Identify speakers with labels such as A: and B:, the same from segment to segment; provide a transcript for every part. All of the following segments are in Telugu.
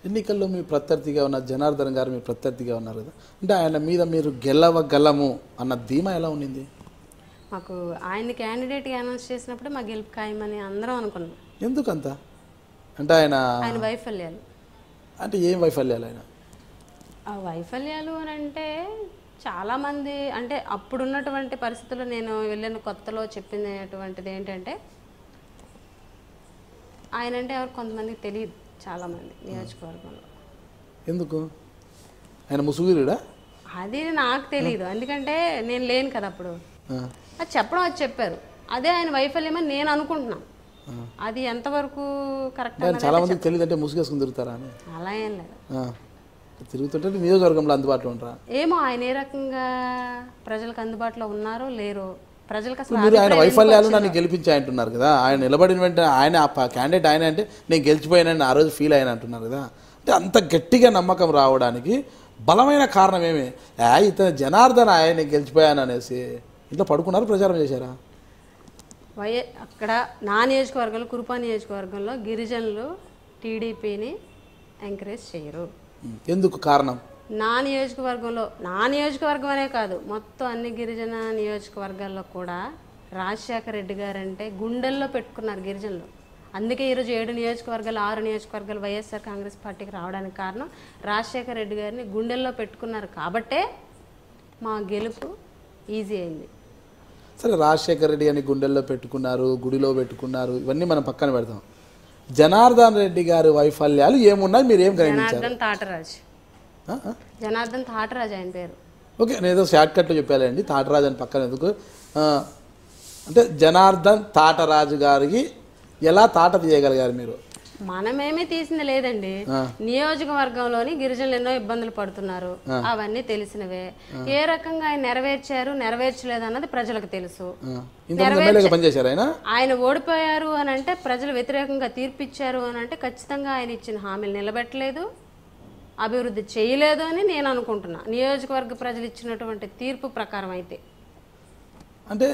A: ఎన్నికల్లో మీ ప్రత్యర్థిగా ఉన్న జనార్దన్ గారు మీ ప్రత్యర్థిగా ఉన్నారు కదా, అంటే ఆయన మీద మీరు గెలవగలము అన్న ధీమా ఎలా ఉండింది?
B: మాకు ఆయన క్యాండిడేట్గా అనౌన్స్ చేసినప్పుడు మా గెలుపు ఖాయమని అందరం అనుకున్నాం.
A: ఎందుకంత? అంటే ఆయన
B: వైఫల్యాలు.
A: అంటే ఏం వైఫల్యాలు? ఆయన
B: ఆ వైఫల్యాలు అని అంటే చాలామంది, అంటే అప్పుడున్నటువంటి పరిస్థితుల్లో నేను వెళ్ళిన కొత్తలో చెప్పినటువంటిది ఏంటంటే, ఆయన అంటే ఎవరు కొంతమందికి తెలియదు, చాలామంది నియోజకవర్గంలో.
A: ఎందుకు? ఆయన ముసుగురుడా?
B: అది నాకు తెలియదు, ఎందుకంటే నేను లేను కదా అప్పుడు. అది చెప్పడం అది చెప్పారు, అదే ఆయన వైఫల్యం అని నేను అనుకుంటున్నాను. అది ఎంతవరకు కరెక్ట్?
A: చాలా మందికి తెలియదు, అంటే ముసుగేసుకుని తిరుగుతారా అని.
B: అలా ఏం లేదు,
A: తిరుగుతుంటే నియోజకవర్గంలో అందుబాటులో ఉంటారా?
B: ఏమో ఆయన ఏ రకంగా ప్రజలకు అందుబాటులో ఉన్నారో లేరో ప్రజలకు అసలు.
A: మీరు ఆయన వైఫల్యాలు నన్ను గెలిపించి అంటున్నారు కదా, ఆయన నిలబడిన వెంటనే ఆయన క్యాండిడేట్ ఆయన అంటే నేను గెలిచిపోయానని ఆ రోజు ఫీల్ అయిన అంటున్నారు కదా, అంటే అంత గట్టిగా నమ్మకం రావడానికి బలమైన కారణం ఏమి? ఇతను జనార్దన్ ఆయన గెలిచిపోయాను అనేసి ఇంట్లో పడుకున్నారు, ప్రచారం చేశారా?
B: అక్కడ నా నియోజకవర్గంలో, కురుపా నియోజకవర్గంలో గిరిజనులు టీడీపీని ఎంకరేజ్ చేయరు.
A: ఎందుకు కారణం?
B: నా నియోజకవర్గం అనే కాదు, మొత్తం అన్ని గిరిజన నియోజకవర్గాల్లో కూడా రాజశేఖర రెడ్డి గారు అంటే గుండెల్లో పెట్టుకున్నారు గిరిజనులు. అందుకే ఈరోజు 7 నియోజకవర్గాలు 6 నియోజకవర్గాలు వైఎస్ఆర్ కాంగ్రెస్ పార్టీకి రావడానికి కారణం రాజశేఖర రెడ్డి గారిని గుండెల్లో పెట్టుకున్నారు కాబట్టే మా గెలుపు ఈజీ అయింది.
A: సరే, రాజశేఖర రెడ్డి గారిని గుండెల్లో పెట్టుకున్నారు, గుడిలో పెట్టుకున్నారు, ఇవన్నీ మనం పక్కన పెడతాం. జనార్దన్ రెడ్డి గారి వైఫల్యాలు ఏమున్నాయి, మీరు ఏం గ్రహించారు?
B: జనార్దన్ తాటరాజు ఆయన పేరు.
A: ఓకే, నేను ఏదో షార్ట్ కట్లో చెప్పాలండి, తాటరాజు అని పక్కన ఎందుకు. అంటే జనార్దన్ తాటరాజు గారికి ఎలా తాట తీయగలిగారు మీరు?
B: మనమేమీ తీసింది లేదండి, నియోజకవర్గంలోని గిరిజనులు ఎన్నో ఇబ్బందులు పడుతున్నారు, అవన్నీ తెలిసినవే. ఏ రకంగా ఆయన నెరవేర్చలేదు అన్నది ప్రజలకు తెలుసు. ఆయన ఓడిపోయారు అని అంటే, ప్రజలు వ్యతిరేకంగా తీర్పిచ్చారు అని అంటే ఖచ్చితంగా ఆయన ఇచ్చిన హామీలు నిలబెట్టలేదు, అభివృద్ధి చేయలేదు అని నేను అనుకుంటున్నా. నియోజకవర్గ ప్రజలు ఇచ్చినటువంటి తీర్పు ప్రకారం అయితే.
A: అంటే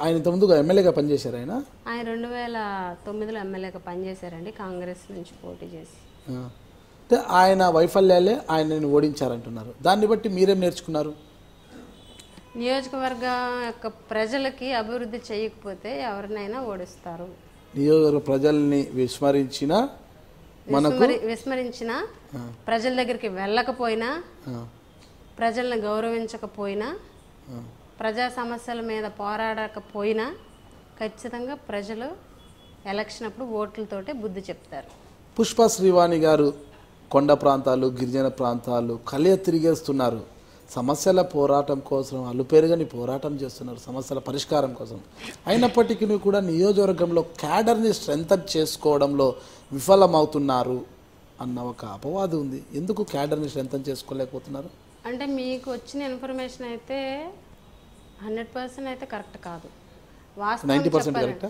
A: ఆయన ఇంతకుముందుగా ఎమ్మెల్యేగా పనిచేశారు. ఆయన
B: 2009లో ఎమ్మెల్యేగా పనిచేశారండి, కాంగ్రెస్ నుంచి పోటీ చేసి.
A: అంటే ఆయన వైఫల్యాలే ఆయనని ఓడించారంటున్నారు, దాన్ని బట్టి మీరేం నేర్చుకున్నారు?
B: నియోజకవర్గ యొక్క ప్రజలకి అభివృద్ధి చేయకపోతే ఎవరినైనా ఓడిస్తారు.
A: నియోజకవర్గ ప్రజల్ని విస్మరించిన
B: ప్రజల దగ్గరికి వెళ్ళకపోయినా, ప్రజల్ని గౌరవించకపోయినా, ప్రజా సమస్యల మీద పోరాడకపోయినా ఖచ్చితంగా ప్రజలు ఎలక్షన్ అప్పుడు ఓట్లతోటే బుద్ధి చెప్తారు.
A: పుష్ప శ్రీవాణి గారు కొండ ప్రాంతాలు, గిరిజన ప్రాంతాలు కలియ తిరిగేస్తున్నారు, సమస్యల పోరాటం కోసం అలుపెరుగని పోరాటం చేస్తున్నారు, సమస్యల పరిష్కారం కోసం. అయినప్పటికీ కూడా నియోజకవర్గంలో క్యాడర్ని స్ట్రెంథన్ చేసుకోవడంలో విఫలమవుతున్నారు అన్న ఒక అపవాదు ఉంది. ఎందుకు క్యాడర్ని స్ట్రెంథన్ చేసుకోలేకపోతున్నారు?
B: అంటే మీకు వచ్చిన ఇన్ఫర్మేషన్ అయితే 100% అయితే కరెక్ట్ కాదు,
A: 90% కరెక్టా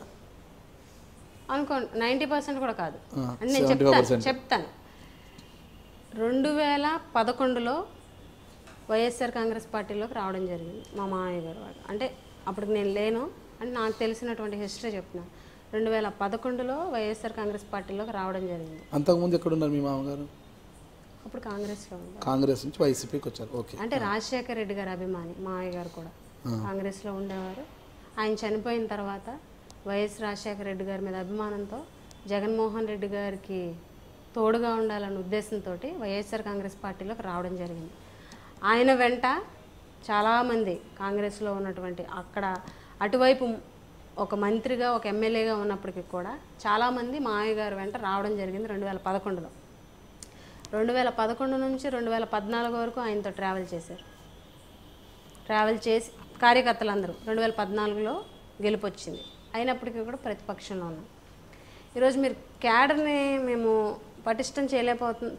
B: అనుకోండి, 90% కూడా కాదు. అంటే నేను చెప్తాను 2011లో వైఎస్ఆర్ కాంగ్రెస్ పార్టీలోకి రావడం జరిగింది మా మామయ్య గారు. అంటే అప్పటికి నేను లేను, అంటే నాకు తెలిసినటువంటి హిస్టరీ చెప్తున్నాను. 2011లో వైఎస్ఆర్ కాంగ్రెస్ పార్టీలోకి రావడం జరిగింది.
A: అంతకుముందు ఎక్కడున్నారు మీ మామగారు?
B: అప్పుడు కాంగ్రెస్లో ఉన్నారు,
A: కాంగ్రెస్ నుంచి వైసీపీకి వచ్చారు. ఓకే,
B: అంటే రాజశేఖర రెడ్డి గారి అభిమాని మామయ్య గారు కూడా కాంగ్రెస్లో ఉండేవారు. ఆయన చనిపోయిన తర్వాత వైఎస్ రాజశేఖర రెడ్డి గారి మీద అభిమానంతో జగన్మోహన్ రెడ్డి గారికి తోడుగా ఉండాలన్న ఉద్దేశంతో వైఎస్ఆర్ కాంగ్రెస్ పార్టీలోకి రావడం జరిగింది. ఆయన వెంట చాలామంది కాంగ్రెస్లో ఉన్నటువంటి, అక్కడ అటువైపు ఒక మంత్రిగా ఒక ఎమ్మెల్యేగా ఉన్నప్పటికీ కూడా చాలామంది మామయ్య గారు వెంట రావడం జరిగింది 2011లో. 2011 నుంచి 2014 వరకు ఆయనతో ట్రావెల్ చేసి కార్యకర్తలందరూ 2014లో గెలుపొచ్చింది. అయినప్పటికీ కూడా ప్రతిపక్షంలో ఉన్నాం. ఈరోజు మీరు క్యాడర్ని మేము పటిష్టం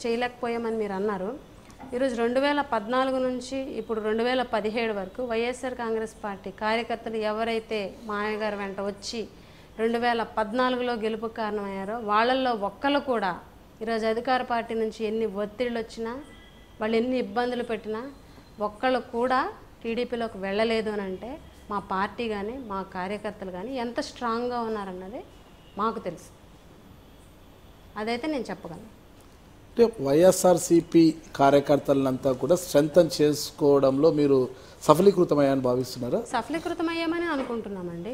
B: చేయలేకపోయామని మీరు అన్నారు. ఈరోజు 2014 నుంచి ఇప్పుడు 2017 వరకు వైఎస్ఆర్ కాంగ్రెస్ పార్టీ కార్యకర్తలు ఎవరైతే మామయ్య గారి వెంట వచ్చి 2014లో గెలుపుకు కారణమయ్యారో వాళ్ళల్లో ఒక్కళ్ళు కూడా ఈరోజు అధికార పార్టీ నుంచి ఎన్ని ఒత్తిళ్ళు వచ్చినా, వాళ్ళు ఎన్ని ఇబ్బందులు పెట్టినా ఒక్కళ్ళు కూడా టీడీపీలోకి వెళ్ళలేదు అని అంటే మా పార్టీ కానీ మా కార్యకర్తలు కానీ ఎంత స్ట్రాంగ్గా ఉన్నారన్నది మాకు తెలుసు. అదైతే నేను చెప్పగలను.
A: అంటే వైఎస్ఆర్సీపీ కార్యకర్తలంతా కూడా స్ట్రెంథన్ చేసుకోవడంలో మీరు సఫలీకృతమయ్యాలని భావిస్తున్నారా?
B: సఫలీకృతమయ్యామని అనుకుంటున్నామండి.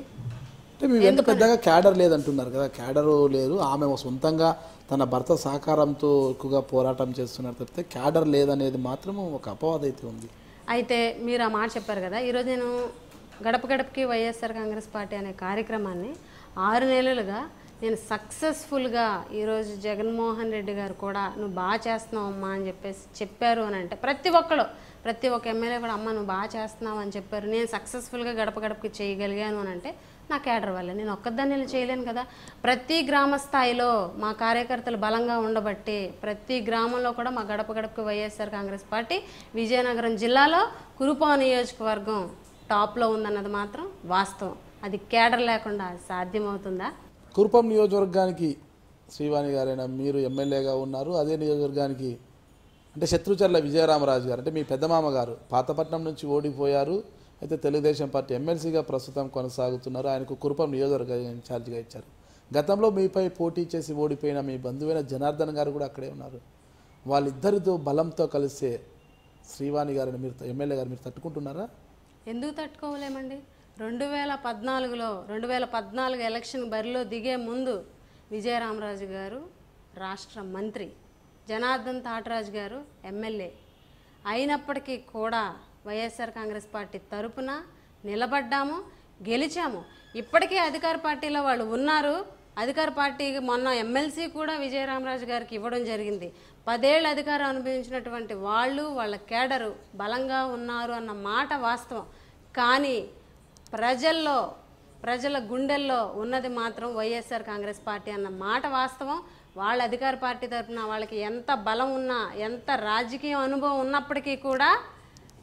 A: అంటే మీరు ఎంత పెద్దగా క్యాడర్ లేదంటున్నారు కదా, క్యాడరు లేదు, ఆమె సొంతంగా తన భర్త సహకారంతో ఎక్కువగా పోరాటం చేస్తున్నారు తప్పితే క్యాడర్ లేదనేది మాత్రం ఒక అపవాదం అయితే ఉంది.
B: అయితే మీరు ఆ మాట చెప్పారు కదా, ఈరోజు నేను గడప గడపకి వైఎస్ఆర్ కాంగ్రెస్ పార్టీ అనే కార్యక్రమాన్ని 6 నెలలుగా నేను సక్సెస్ఫుల్గా ఈరోజు జగన్మోహన్ రెడ్డి గారు కూడా నువ్వు బాగా చేస్తున్నావు అమ్మా అని చెప్పేసి చెప్పారు అని అంటే ప్రతి ఒక్క ఎమ్మెల్యే కూడా అమ్మ నువ్వు బాగా చేస్తున్నావు అని చెప్పారు. నేను సక్సెస్ఫుల్గా గడప గడపకి చేయగలిగాను అని అంటే నా క్యాడర్ వల్ల. నేను ఒక్కదాన్ని చేయలేను కదా. ప్రతి గ్రామ స్థాయిలో మా కార్యకర్తలు బలంగా ఉండబట్టి ప్రతి గ్రామంలో కూడా మా గడప గడపకి వైఎస్ఆర్ కాంగ్రెస్ పార్టీ విజయనగరం జిల్లాలో కురుపాం నియోజకవర్గం టాప్లో ఉందన్నది మాత్రం వాస్తవం. అది క్యాడర్ లేకుండా సాధ్యమవుతుందా?
A: కురుపాం నియోజకవర్గానికి శ్రీవాణి గారైనా మీరు ఎమ్మెల్యేగా ఉన్నారు, అదే నియోజకవర్గానికి అంటే శత్రుచర్ల విజయరామరాజు గారు అంటే మీ పెద్దమామ గారు పాతపట్నం నుంచి ఓడిపోయారు. అయితే తెలుగుదేశం పార్టీ ఎమ్మెల్సీగా ప్రస్తుతం కొనసాగుతున్నారు. ఆయనకు కురుపాం నియోజకవర్గ ఇన్ఛార్జిగా ఇచ్చారు. గతంలో మీపై పోటీ చేసి ఓడిపోయిన మీ బంధువైన జనార్దన్ గారు కూడా అక్కడే ఉన్నారు. వాళ్ళిద్దరితో బలంతో కలిసే శ్రీవాణి గారిని మీరు ఎమ్మెల్యే గారు మీరు తట్టుకుంటున్నారా?
B: ఎందుకు తట్టుకోలేమండి. 2014 ఎలక్షన్ బరిలో దిగే ముందు విజయరామరాజు గారు రాష్ట్ర మంత్రి, జనార్దన్ తాటరాజు గారు ఎమ్మెల్యే అయినప్పటికీ కూడా వైఎస్ఆర్ కాంగ్రెస్ పార్టీ తరపున నిలబడ్డాము, గెలిచాము. ఇప్పటికే అధికార పార్టీలో వాళ్ళు ఉన్నారు. అధికార పార్టీకి మొన్న ఎమ్మెల్సీ కూడా విజయరామరాజు గారికి ఇవ్వడం జరిగింది. 10 ఏళ్ళు అధికారం అనుభవించినటువంటి వాళ్ళు వాళ్ళ కేడరు బలంగా ఉన్నారు అన్న మాట వాస్తవం. కానీ ప్రజల గుండెల్లో ఉన్నది మాత్రం వైఎస్ఆర్ కాంగ్రెస్ పార్టీ అన్న మాట వాస్తవం. వాళ్ళ అధికార పార్టీ తరఫున వాళ్ళకి ఎంత బలం ఉన్నా ఎంత రాజకీయ అనుభవం ఉన్నప్పటికీ కూడా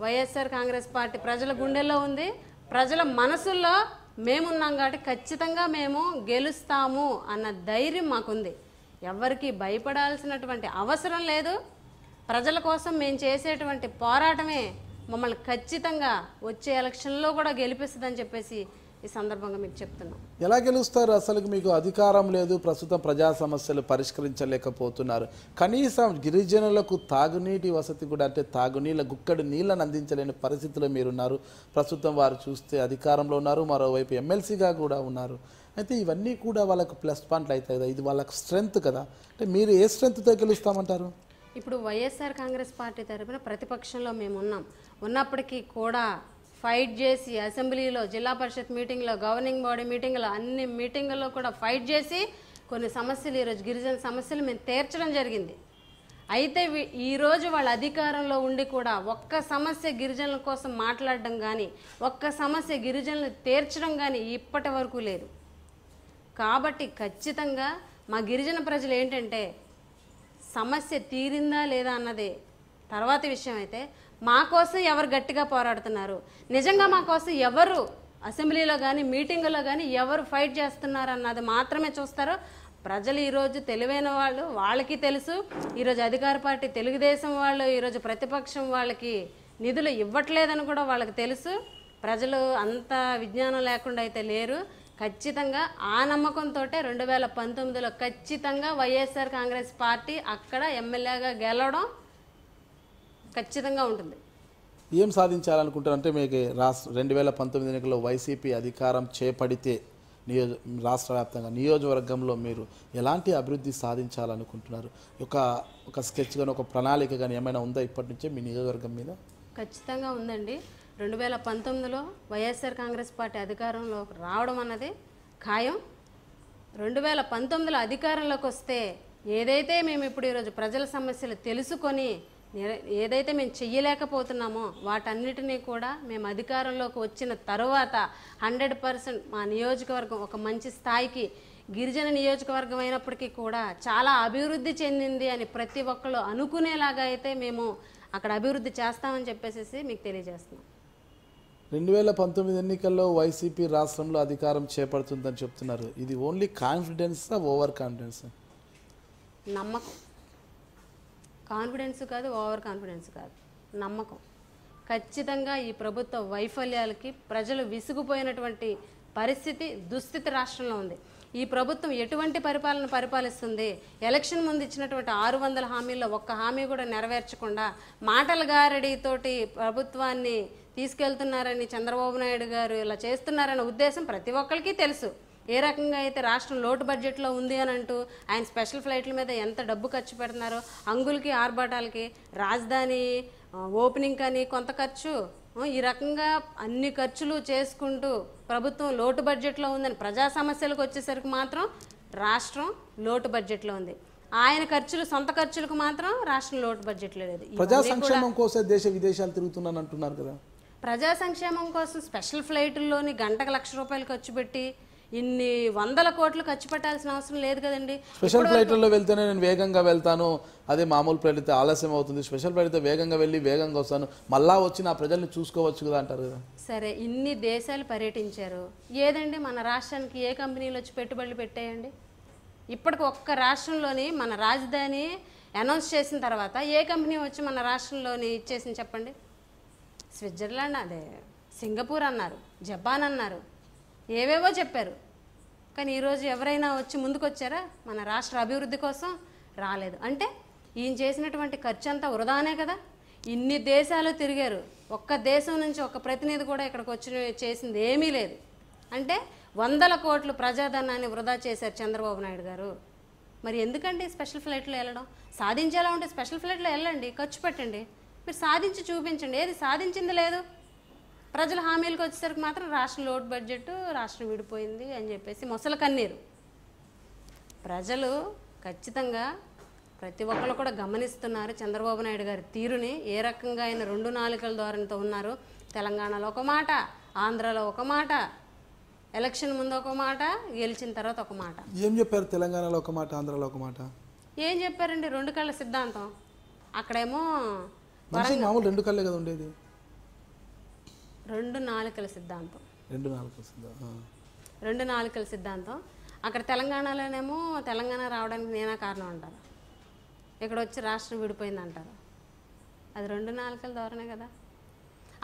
B: వైఎస్ఆర్ కాంగ్రెస్ పార్టీ ప్రజల గుండెల్లో ఉంది. ప్రజల మనసుల్లో మేమున్నాం కాబట్టి ఖచ్చితంగా మేము గెలుస్తాము అన్న ధైర్యం మాకుంది. ఎవరికి భయపడాల్సినటువంటి అవసరం లేదు. ప్రజల కోసం మేము చేసేటువంటి పోరాటమే మమ్మల్ని ఖచ్చితంగా వచ్చే ఎలక్షన్లో కూడా గెలిపిస్తుందని చెప్పేసి ఈ సందర్భంగా మీకు చెప్తున్నాం.
A: ఎలా గెలుస్తారు? అసలు మీకు అధికారం లేదు, ప్రస్తుతం ప్రజా సమస్యలు పరిష్కరించలేకపోతున్నారు. కనీసం గిరిజనులకు తాగునీటి వసతి కూడా అంటే తాగునీళ్ళ గుక్కడి నీళ్ళని అందించలేని పరిస్థితిలో మీరున్నారు. ప్రస్తుతం వారు చూస్తే అధికారంలో ఉన్నారు, మరోవైపు ఎమ్మెల్సీగా కూడా ఉన్నారు. అయితే ఇవన్నీ కూడా వాళ్ళకు ప్లస్ పాయింట్లు అవుతాయి కదా, ఇది వాళ్ళకు స్ట్రెంగ్త్ కదా. అంటే మీరు ఏ స్ట్రెంగ్త్తో గెలుస్తామంటారు?
B: ఇప్పుడు వైఎస్ఆర్ కాంగ్రెస్ పార్టీ తరఫున ప్రతిపక్షంలో మేము ఉన్నప్పటికీ కూడా ఫైట్ చేసి అసెంబ్లీలో, జిల్లా పరిషత్ మీటింగ్లో, గవర్నింగ్ బాడీ మీటింగ్లో, అన్ని మీటింగుల్లో కూడా ఫైట్ చేసి కొన్ని సమస్యలు ఈరోజు గిరిజన సమస్యలు మేము తీర్చడం జరిగింది. అయితే ఈరోజు వాళ్ళ అధికారంలో ఉండి కూడా ఒక్క సమస్య గిరిజనుల కోసం మాట్లాడడం కానీ ఒక్క సమస్య గిరిజనులు తీర్చడం కానీ ఇప్పటి వరకు లేదు. కాబట్టి ఖచ్చితంగా మా గిరిజన ప్రజలు ఏంటంటే సమస్య తీరిందా లేదా అన్నది తర్వాత విషయం. అయితే మా కోసం ఎవరు గట్టిగా పోరాడుతున్నారు, నిజంగా మా కోసం ఎవరు అసెంబ్లీలో కానీ మీటింగులో కానీ ఎవరు ఫైట్ చేస్తున్నారు అన్నది మాత్రమే చూస్తారు ప్రజలు. ఈరోజు తెలివైన వాళ్ళు, వాళ్ళకి తెలుసు ఈరోజు అధికార పార్టీ తెలుగుదేశం వాళ్ళు ఈరోజు ప్రతిపక్షం వాళ్ళకి నిధులు ఇవ్వట్లేదని కూడా వాళ్ళకి తెలుసు. ప్రజలు అంత విజ్ఞానం లేకుండా అయితే లేరు. ఖచ్చితంగా ఆ నమ్మకంతో 2019లో ఖచ్చితంగా వైఎస్ఆర్ కాంగ్రెస్ పార్టీ అక్కడ ఎమ్మెల్యేగా గెలవడం ఖచ్చితంగా ఉంటుంది.
A: ఏం సాధించాలనుకుంటారు? అంటే మీకు 2019 ఎన్నికల్లో వైసీపీ అధికారం చేపడితే రాష్ట్ర వ్యాప్తంగా నియోజకవర్గంలో మీరు ఎలాంటి అభివృద్ధి సాధించాలనుకుంటున్నారు? ఒక స్కెచ్ కానీ ఒక ప్రణాళిక కానీ ఏమైనా ఉందా ఇప్పటి నుంచే మీ నియోజకవర్గం మీద?
B: ఖచ్చితంగా ఉందండి. 2019లో వైఎస్ఆర్ కాంగ్రెస్ పార్టీ అధికారంలో రావడం అన్నది ఖాయం. 2019లో అధికారంలోకి వస్తే ఏదైతే మేము ఇప్పుడు ఈరోజు ప్రజల సమస్యలు తెలుసుకొని ఏదైతే మేము చెయ్యలేకపోతున్నామో వాటన్నిటినీ కూడా మేము అధికారంలోకి వచ్చిన తర్వాత 100% మా నియోజకవర్గం ఒక మంచి స్థాయికి, గిరిజన నియోజకవర్గం అయినప్పటికీ కూడా చాలా అభివృద్ధి చెందింది అని ప్రతి ఒక్కరు అనుకునేలాగా అయితే మేము అక్కడ అభివృద్ధి చేస్తామని చెప్పేసి మీకు తెలియజేస్తున్నాం.
A: 2019 ఎన్నికల్లో వైసీపీ రాష్ట్రంలో అధికారం చేపడుతుందని చెప్తున్నారు. ఇది ఓన్లీ కాన్ఫిడెన్సా, ఓవర్ కాన్ఫిడెన్సా?
B: నమ్మకం. కాన్ఫిడెన్స్ కాదు, ఓవర్ కాన్ఫిడెన్స్ కాదు, నమ్మకం. ఖచ్చితంగా ఈ ప్రభుత్వ వైఫల్యాలకి ప్రజలు విసిగిపోయినటువంటి పరిస్థితి దుస్థితి రాష్ట్రంలో ఉంది. ఈ ప్రభుత్వం ఎటువంటి పరిపాలన పరిపాలిస్తుంది? ఎలక్షన్ ముందు ఇచ్చినటువంటి 600 హామీల్లో ఒక్క హామీ కూడా నెరవేర్చకుండా మాటల గారడితోటి ప్రభుత్వాన్ని తీసుకెళ్తున్నారని చంద్రబాబు నాయుడు గారు ఇలా చేస్తున్నారనే ఉద్దేశం ప్రతి ఒక్కరికి తెలుసు. ఏ రకంగా అయితే రాష్ట్రం లోటు బడ్జెట్లో ఉంది అని అంటూ ఆయన స్పెషల్ ఫ్లైట్ల మీద ఎంత డబ్బు ఖర్చు పెడుతున్నారో, అంగులకి ఆర్భాటాలకి, రాజధాని ఓపెనింగ్ కానీ కొంత ఖర్చు, ఈ రకంగా అన్ని ఖర్చులు చేసుకుంటూ ప్రభుత్వం లోటు బడ్జెట్లో ఉందని ప్రజా సమస్యలకు వచ్చేసరికి మాత్రం రాష్ట్రం లోటు బడ్జెట్లో ఉంది. ఆయన ఖర్చులు సొంత ఖర్చులకు మాత్రం రాష్ట్రం లోటు బడ్జెట్లో లేదు.
A: ప్రజా సంక్షేమం కోసం దేశ విదేశాలు తిరుగుతున్నాను అంటున్నారు కదా.
B: ప్రజా సంక్షేమం కోసం స్పెషల్ ఫ్లైట్ల్లోని గంటకు ₹1,00,000 ఖర్చు పెట్టి ఇన్ని 100 కోట్లు ఖర్చు పెట్టాల్సిన అవసరం లేదు కదండి.
A: స్పెషల్ ఫ్లైట్లలో వెళ్తేనే నేను వేగంగా వెళ్తాను, అదే మామూలు ఫ్లైట్ అయితే ఆలస్యం అవుతుంది, స్పెషల్ ఫ్లైట్ అయితే వేగంగా వెళ్ళి వేగంగా వస్తాను, మళ్ళా వచ్చి నా ప్రజల్ని చూసుకోవచ్చు కదా అంటారు కదా.
B: సరే, ఇన్ని దేశాలు పర్యటించారు, ఏదండి మన రాష్ట్రానికి ఏ కంపెనీలు వచ్చి పెట్టుబడులు పెట్టాయండి? ఇప్పటికి ఒక్క రాష్ట్రంలోని మన రాజధాని అనౌన్స్ చేసిన తర్వాత ఏ కంపెనీ వచ్చి మన రాష్ట్రంలోని ఇచ్చేసింది చెప్పండి? స్విట్జర్లాండ్, అదే సింగపూర్ అన్నారు, జపాన్ అన్నారు, ఏవేవో చెప్పారు. కానీ ఈరోజు ఎవరైనా వచ్చి ముందుకు వచ్చారా మన రాష్ట్ర అభివృద్ధి కోసం? రాలేదు. అంటే ఈయన చేసినటువంటి ఖర్చు అంతా వృధానే కదా. ఇన్ని దేశాలు తిరిగారు, ఒక్క దేశం నుంచి ఒక్క ప్రతినిధి కూడా ఇక్కడికి వచ్చి చేసింది ఏమీ లేదు. అంటే 100 కోట్లు ప్రజాధనాన్ని వృధా చేశారు చంద్రబాబు నాయుడు గారు. మరి ఎందుకండి స్పెషల్ ఫ్లైట్లో వెళ్ళడం? సాధించేలా ఉంటే స్పెషల్ ఫ్లైట్లో వెళ్ళండి, ఖర్చు పెట్టండి, మీరు సాధించి చూపించండి. ఏది సాధించింది లేదు. ప్రజల హామీలకు వచ్చేసరికి మాత్రం రాష్ట్రం లోటు బడ్జెట్, రాష్ట్రం విడిపోయింది అని చెప్పేసి మొసల కన్నీరు. ప్రజలు ఖచ్చితంగా ప్రతి ఒక్కరు కూడా గమనిస్తున్నారు చంద్రబాబు నాయుడు గారి తీరుని, ఏ రకంగా ఆయన 2 నాలుకల ధోరణితో ఉన్నారు. తెలంగాణలో ఒక మాట, ఆంధ్రాలో ఒక మాట, ఎలక్షన్ ముందు ఒక మాట, గెలిచిన తర్వాత ఒక మాట.
A: ఏం చెప్పారు? తెలంగాణలో ఒక మాట, ఆంధ్రాలో ఒక మాట.
B: ఏం చెప్పారండి? 2 కళ్ళ సిద్ధాంతం. అక్కడేమో
A: మామూలు 2 కళ్ళే కదా ఉండేది.
B: 2 నాలుకల సిద్ధాంతం.
A: 2
B: నాలుకల సిద్ధాంతం. అక్కడ తెలంగాణలోనేమో తెలంగాణ రావడానికి నేనా కారణం అంటారు, ఇక్కడ వచ్చి రాష్ట్రం విడిపోయింది అంటారు. అది 2 నాలుకల ధోరణే కదా.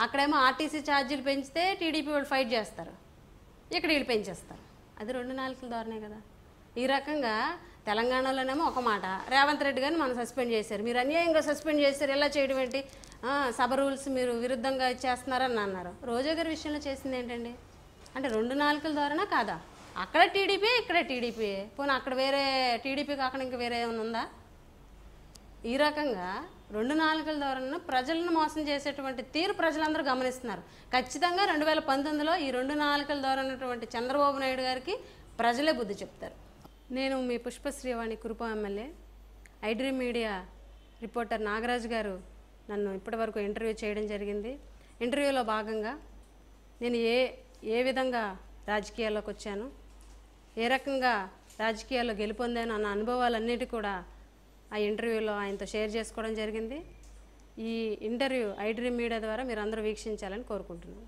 B: అక్కడేమో ఆర్టీసీ ఛార్జీలు పెంచితే టీడీపీ వాళ్ళు ఫైట్ చేస్తారు, ఇక్కడ వీళ్ళు పెంచేస్తారు. అది 2 నాలుకల ధోరణే కదా. ఈ రకంగా తెలంగాణలోనేమో ఒక మాట, రేవంత్ రెడ్డి గారిని మనం సస్పెండ్ చేశారు, మీరు అన్యాయంగా సస్పెండ్ చేశారు, ఎలా చేయడం ఏంటి, సభ రూల్స్ మీరు విరుద్ధంగా చేస్తున్నారని అన్నారు. రోజా గారి విషయంలో చేసింది ఏంటండి? అంటే 2 నాలుకల ధోరణా కాదా? అక్కడ టీడీపీ, ఇక్కడ టీడీపీ, పోనీ అక్కడ వేరే టీడీపీ కాకుండా ఇంకా వేరే ఏమైనా ఉందా? ఈ రకంగా 2 నాలుకల ధోరణిని ప్రజలను మోసం చేసేటువంటి తీరు ప్రజలందరూ గమనిస్తున్నారు. ఖచ్చితంగా 2019లో ఈ 2 నాలుకల ధోరణి చంద్రబాబు నాయుడు గారికి ప్రజలే బుద్ధి చెప్తారు. నేను మీ Pushpasreevani Kurupa MLA. IDream media reporter Nagaraju garu నన్ను ఇప్పటివరకు ఇంటర్వ్యూ చేయడం జరిగింది. ఇంటర్వ్యూలో భాగంగా నేను ఏ విధంగా రాజకీయాల్లోకి వచ్చాను, ఏ రకంగా రాజకీయాల్లో గెలుపొందాను అన్న అనుభవాలన్నిటి కూడా ఆ ఇంటర్వ్యూలో ఆయనతో షేర్ చేసుకోవడం జరిగింది. ఈ ఇంటర్వ్యూ ఐడ్రీమ్ మీడియా ద్వారా మీరు అందరూ వీక్షించాలని కోరుకుంటున్నాను.